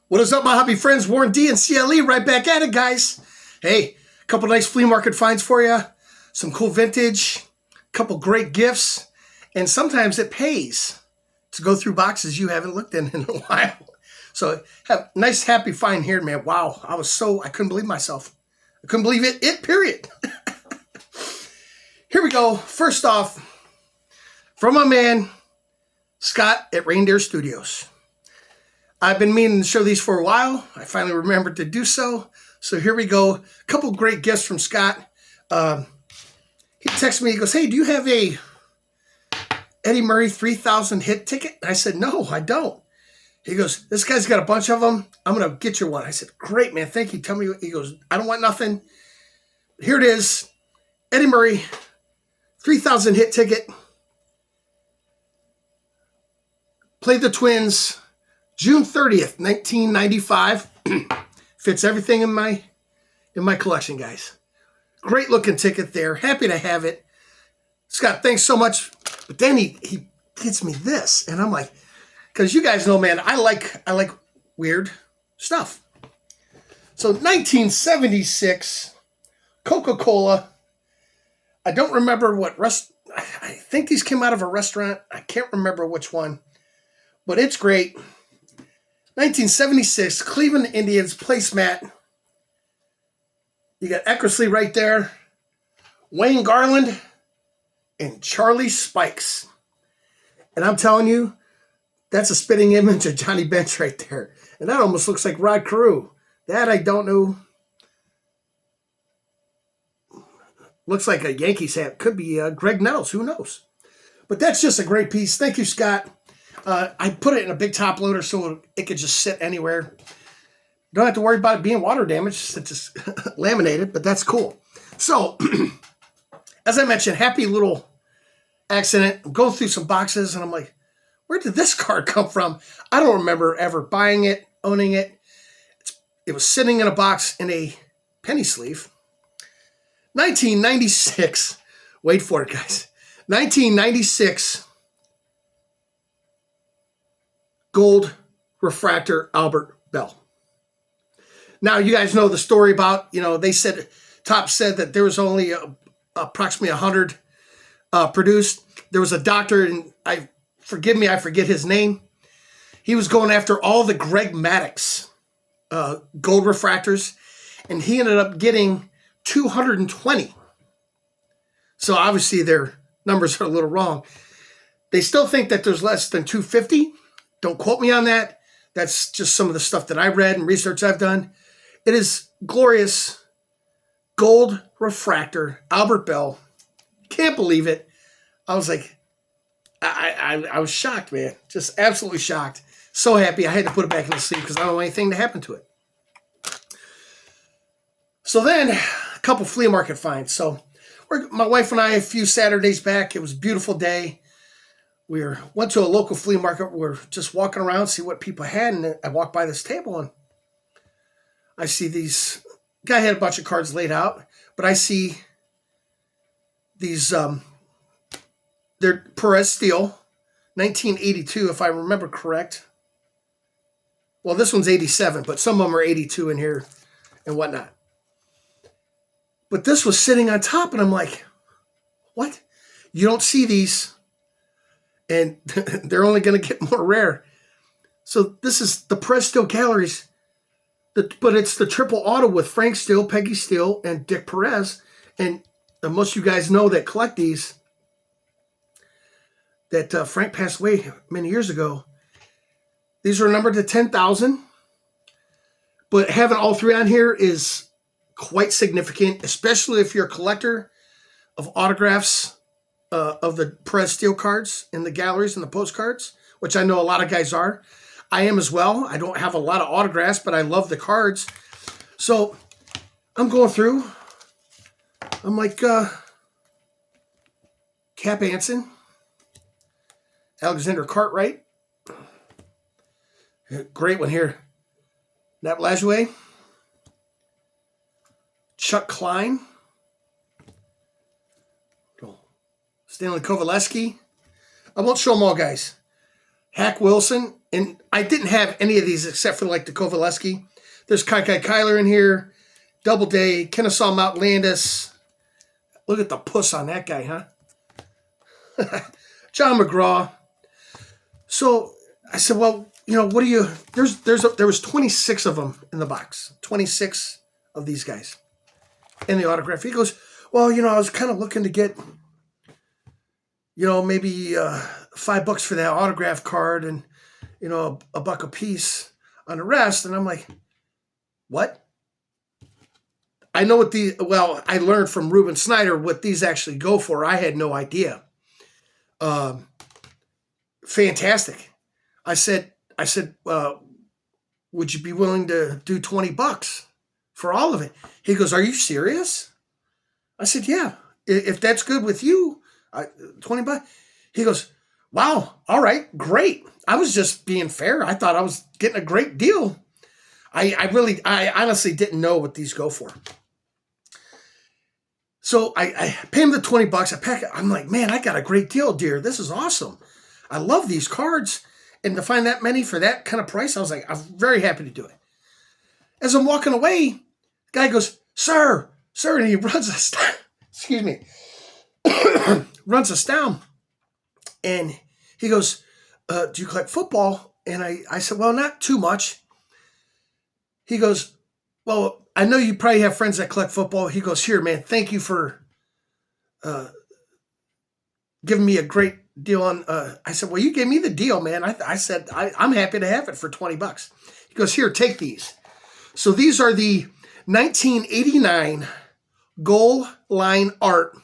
What is up, my hobby friends? Warren D and CLE right back at it, guys. Hey, a couple nice flea market finds for you, some cool vintage, a couple great gifts, and sometimes it pays to go through boxes you haven't looked in a while. So, have nice, happy find here, man. Wow, I couldn't believe myself. I couldn't believe it, period. Here we go. First off, from my man, Skaght at Reindeer Studios. I've been meaning to show these for a while. I finally remembered to do so. So here we go. A couple great gifts from Skaght. He texted me. He goes, "Hey, do you have a Eddie Murray 3,000 hit ticket?" And I said, "No, I don't." He goes, "This guy's got a bunch of them. I'm going to get you one." I said, "Great, man. Thank you. Tell me." He goes, "I don't want nothing. Here it is. Eddie Murray 3,000 hit ticket. Played the Twins June 30th, 1995. Fits everything in my collection, guys. Great looking ticket there. Happy to have it. Skaght, thanks so much. But then he gets me this, and I'm like, because you guys know, man, I like weird stuff. So 1976, Coca-Cola. I don't remember what I think these came out of a restaurant. I can't remember which one, but it's great. 1976, Cleveland Indians placemat. You got Eckersley right there, Wayne Garland, and Charlie Spikes. And I'm telling you, that's a spitting image of Johnny Bench right there. And that almost looks like Rod Carew. That I don't know. Looks like a Yankees hat. Could be Greg Nettles. Who knows? But that's just a great piece. Thank you, Skaght. I put it in a big top loader so it could just sit anywhere. Don't have to worry about it being water damaged since it's laminated, but that's cool. So, as I mentioned, happy little accident. I'm going through some boxes, and I'm like, where did this card come from? I don't remember ever buying it, owning it. It was sitting in a box in a penny sleeve. 1996. Wait for it, guys. 1996. Gold refractor Albert Bell. Now, you guys know the story about, they said, Top said that there was only approximately 100 produced. There was a doctor, and I forget his name. He was going after all the Greg Maddux gold refractors, and he ended up getting 220. So obviously their numbers are a little wrong. They still think that there's less than 250. Don't quote me on that. That's just some of the stuff that I read and research I've done. It is glorious gold refractor Albert Bell. Can't believe it. I was like, I was shocked, man. Just absolutely shocked. So happy I had to put it back in the sleeve because I don't want anything to happen to it. So then, a couple flea market finds. So my wife and I, a few Saturdays back, it was a beautiful day. We went to a local flea market. We're just walking around, see what people had, and I walked by this table, and I see these. Guy had a bunch of cards laid out, but I see these. They're Perez Steel, 1982, if I remember correct. Well, this one's 87, but some of them are 82 in here and whatnot. But this was sitting on top, and I'm like, what? You don't see these. And they're only going to get more rare. So this is the Perez Steel Galleries, but it's the triple auto with Frank Steele, Peggy Steele, and Dick Perez. And most of you guys know that collect these, that Frank passed away many years ago. These are numbered to 10,000. But having all three on here is quite significant, especially if you're a collector of autographs of the Perez Steel cards in the galleries and the postcards, which I know a lot of guys are. I am as well. I don't have a lot of autographs, but I love the cards. So I'm going through. I'm like, Cap Anson, Alexander Cartwright. Great one here. Nat Lajoie, Chuck Klein, Stanley Kovaleski. I won't show them all, guys. Hack Wilson And I didn't have any of these except for like the Kovaleski. There's Kai Kyler in here. Doubleday, Kennesaw Mount Landis. Look at the puss on that guy, huh? John McGraw. So I said, well, what do you? There was 26 of them in the box. 26 of these guys in the autograph. He goes, well, I was kind of looking to get, maybe $5 for that autograph card and a buck a piece on the rest. And I'm like, what? I know I learned from Ruben Snyder what these actually go for. I had no idea. Fantastic. I said, would you be willing to do $20 for all of it? He goes, are you serious? I said, yeah, if that's good with you, $20. He goes, wow. All right, great. I was just being fair. I thought I was getting a great deal. I honestly didn't know what these go for. So I pay him the $20. I pack it. I'm like, man, I got a great deal, dear. This is awesome. I love these cards. And to find that many for that kind of price, I was like, I'm very happy to do it. As I'm walking away, the guy goes, sir, and he runs us down. Excuse me. Runs us down. And he goes, do you collect football? And I said, well, not too much. He goes, well, I know you probably have friends that collect football. He goes, here, man, thank you for giving me a great deal on. I said, well, you gave me the deal, man. I said, I'm happy to have it for $20. He goes, here, take these. So these are the 1989 Goal Line Art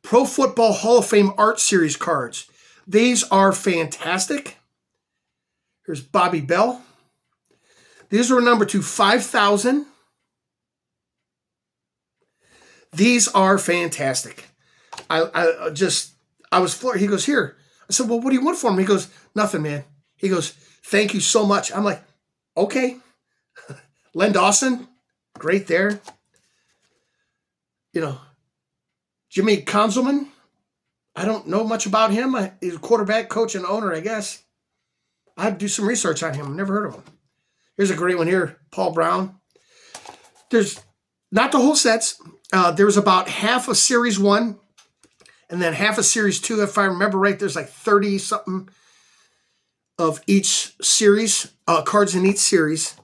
Pro Football Hall of Fame Art Series cards. These are fantastic. Here's Bobby Bell. These were numbered to 5,000. These are fantastic. I was floored. He goes, here. I said, well, what do you want for him? He goes, nothing, man. He goes, thank you so much. I'm like, okay. Len Dawson, great there. Jimmy Conzelman, I don't know much about him. He's a quarterback, coach, and owner, I guess. I had to do some research on him. Never heard of him. Here's a great one here, Paul Brown. There's not the whole sets. There was about half of Series 1 and then half of Series 2. If I remember right, there's like 30-something of each series, cards in each series.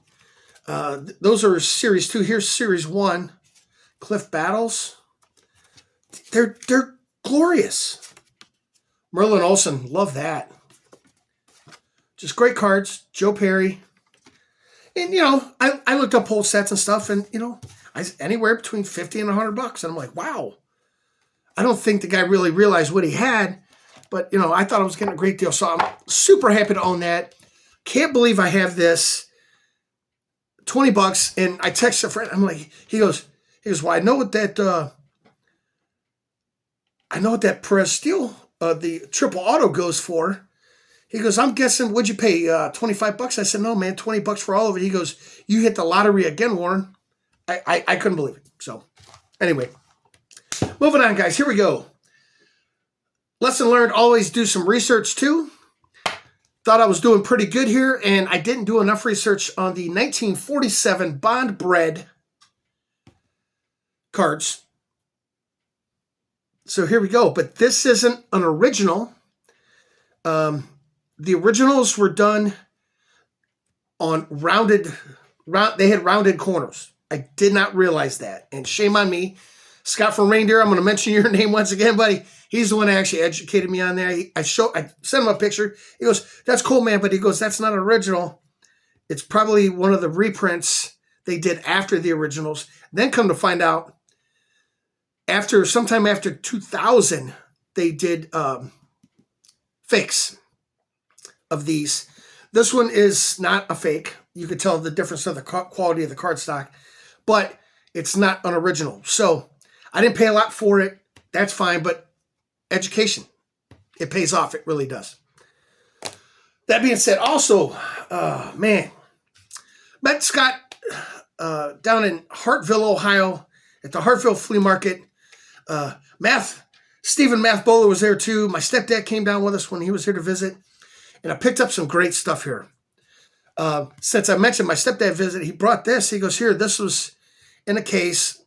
Those are Series 2. Here's Series 1. Cliff Battles. They're glorious. Merlin Olsen, love that. Just great cards. Joe Perry. And, I looked up whole sets and stuff, and, anywhere between $50 and $100. And I'm like, wow. I don't think the guy really realized what he had, but, I thought I was getting a great deal. So I'm super happy to own that. Can't believe I have this. $20. And I text a friend. I'm like, he goes, well, I know what that Perez Steel, the triple auto goes for. He goes, I'm guessing, what'd you pay, $25? I said, no, man, $20 for all of it. He goes, you hit the lottery again, Warren. I couldn't believe it. So, anyway, moving on, guys. Here we go. Lesson learned, always do some research, too. Thought I was doing pretty good here, and I didn't do enough research on the 1947 Bond Bread cards. So, here we go. But this isn't an original. The originals were done on they had rounded corners. I did not realize that. And shame on me. Scott from Reindeer, I'm going to mention your name once again, buddy. He's the one that actually educated me on there. I sent him a picture. He goes, that's cool, man. But he goes, that's not original. It's probably one of the reprints they did after the originals. Then come to find out, sometime after 2000, they did fakes of these. This one is not a fake. You could tell the difference of the quality of the cardstock, but it's not an original. So I didn't pay a lot for it. That's fine, but education, it pays off. It really does. That being said, also, met Skaght down in Hartville, Ohio, at the Hartville Flea Market. Stephen Math Bowler was there too. My stepdad came down with us when he was here to visit. And I picked up some great stuff here. Since I mentioned my stepdad visit, he brought this. He goes, here, this was in a case.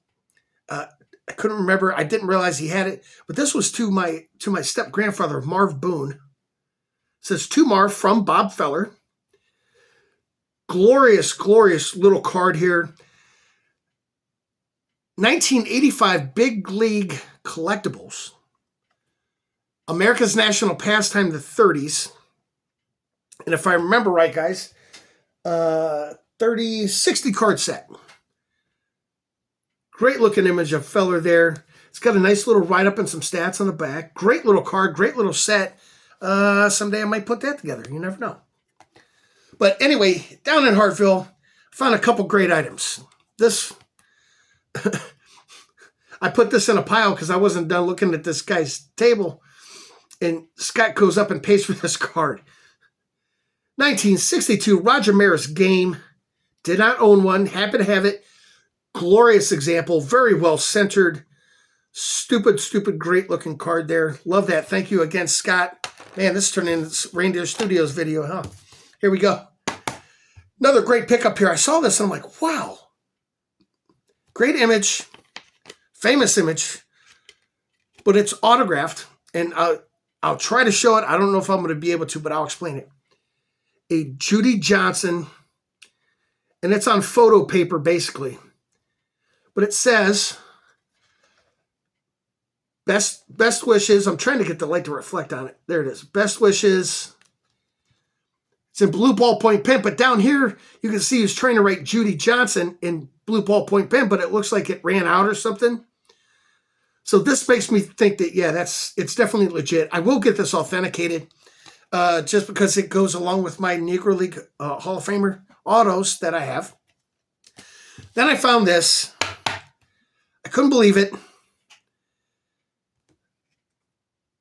I couldn't remember. I didn't realize he had it. But this was to my step-grandfather, Marv Boone. It says, to Marv from Bob Feller. Glorious, glorious little card here. 1985 Big League Collectibles. America's National Pastime, the 30s. And if I remember right, guys, 60 card set. Great looking image of Feller there. It's got a nice little write-up and some stats on the back. Great little card, great little set. Someday I might put that together. You never know. But anyway, down in Hartville, I found a couple great items. This, I put this in a pile because I wasn't done looking at this guy's table. And Scott goes up and pays for this card. 1962 Roger Maris game. Did not own one. Happy to have it. Glorious example. Very well centered. Stupid, great looking card there. Love that. Thank you again, Scott. Man, this turned into Reindeer Studios video, huh? Here we go. Another great pickup here. I saw this and I'm like, wow. Great image. Famous image. But it's autographed. And I'll try to show it. I don't know if I'm going to be able to, but I'll explain it. A Judy Johnson. And it's on photo paper, basically. But it says, best wishes. I'm trying to get the light to reflect on it. There it is. Best wishes. It's in blue ballpoint pen, but down here, you can see he's trying to write Judy Johnson in blue ballpoint pen, but it looks like it ran out or something. So this makes me think that, yeah, it's definitely legit. I will get this authenticated just because it goes along with my Negro League Hall of Famer autos that I have. Then I found this. I couldn't believe it.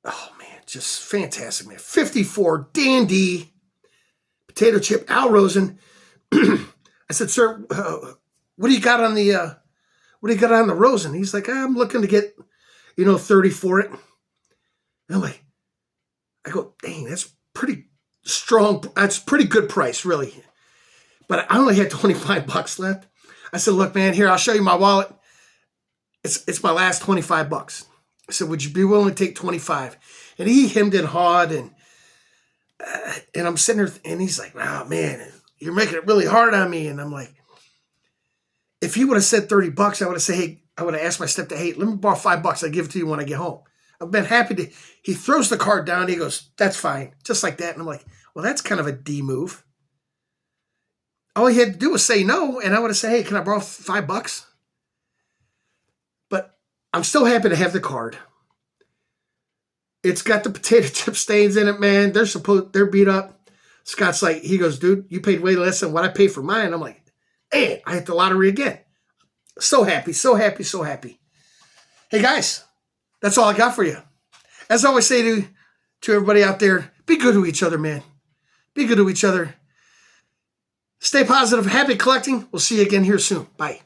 Oh, man, just fantastic, man. 54 dandy potato chip Al Rosen. I said, sir, what do you got on the Rosen? He's like, I'm looking to get, 30 for it. And I'm like, I go, dang, that's pretty strong. That's pretty good price, really. But I only had $25 left. I said, look, man, here, I'll show you my wallet. It's my last $25. I said, would you be willing to take 25? And he hemmed and hawed, and I'm sitting there, and he's like, oh, man, you're making it really hard on me. And I'm like, if he would have said $30, I would have said, hey, I would have asked my stepdad, hey, let me borrow $5. I'll give it to you when I get home. I've been happy to. He throws the card down. He goes, that's fine. Just like that. And I'm like, well, that's kind of a D move. All he had to do was say no, and I would have said, hey, can I borrow $5? But I'm still happy to have the card. It's got the potato chip stains in it, man. They're beat up. Scott's like, he goes, dude, you paid way less than what I paid for mine. I'm like, hey, I hit the lottery again. So happy, so happy, so happy. Hey, guys, that's all I got for you. As I always say to everybody out there, be good to each other, man. Be good to each other. Stay positive. Happy collecting. We'll see you again here soon. Bye.